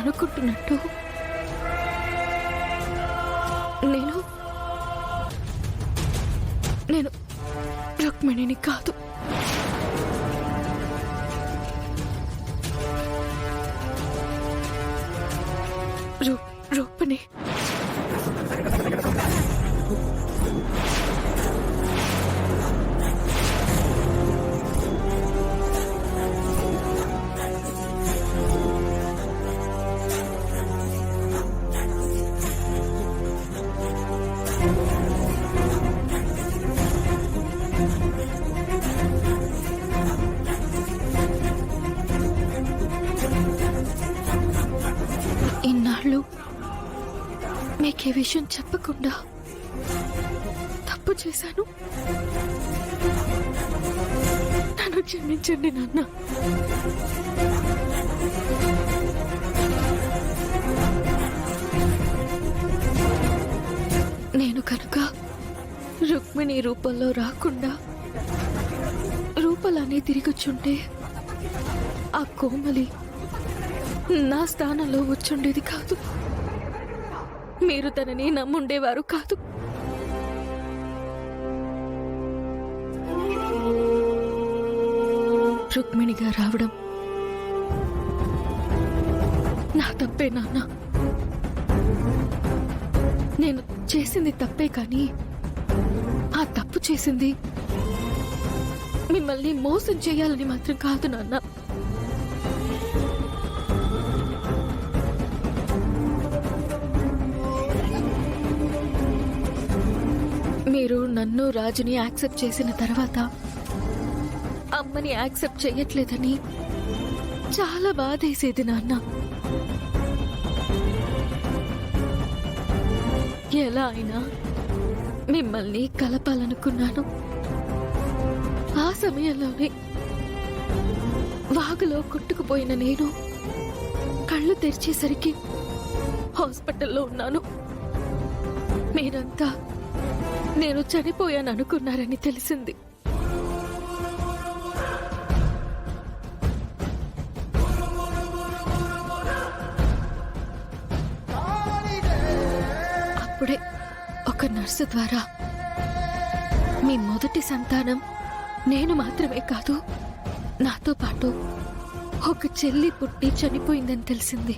అనుకుంటున్నట్టు నేను నేను రుక్మిణిని కాదు. రూపని. ఇన్నాళ్ళు మీకే విషయం చెప్పకుండా తప్పు చేశాను. నన్ను క్షమించండి నాన్న. నేను కనుక రుక్మిణి రూపంలో రాకుండా రూపలానే తిరిగొచ్చుంటే ఆ కోమలి నా స్థానంలో వచ్చుండేది కాదు. మీరు తనని నమ్ముండేవారు కాదు. రుక్మిణిగా రావడం నా తప్పే నాన్న. నేను చేసింది తప్పే, కానీ ఆ తప్పు చేసింది మిమ్మల్ని మోసం చేయాలని మాత్రం కాదు నాన్న. మీరు నన్ను రాజుని యాక్సెప్ట్ చేసిన తర్వాత అమ్మని యాక్సెప్ట్ చెయ్యట్లేదని చాలా బాధేసేది నాన్న. ఎలా అయినా మిమ్మల్ని కలపాలనుకున్నాను. ఆ సమయంలోనే వాగులో కొట్టుకుపోయిన నేను కళ్ళు తెరిచేసరికి హాస్పిటల్లో ఉన్నాను. మీరంతా నేను చనిపోయాననుకున్నారని తెలిసింది. అప్పుడే ఒక నర్సు ద్వారా మీ మొదటి సంతానం నేను మాత్రమే కాదు, నాతో పాటు ఒక చెల్లి పుట్టి చనిపోయిందని తెలిసింది.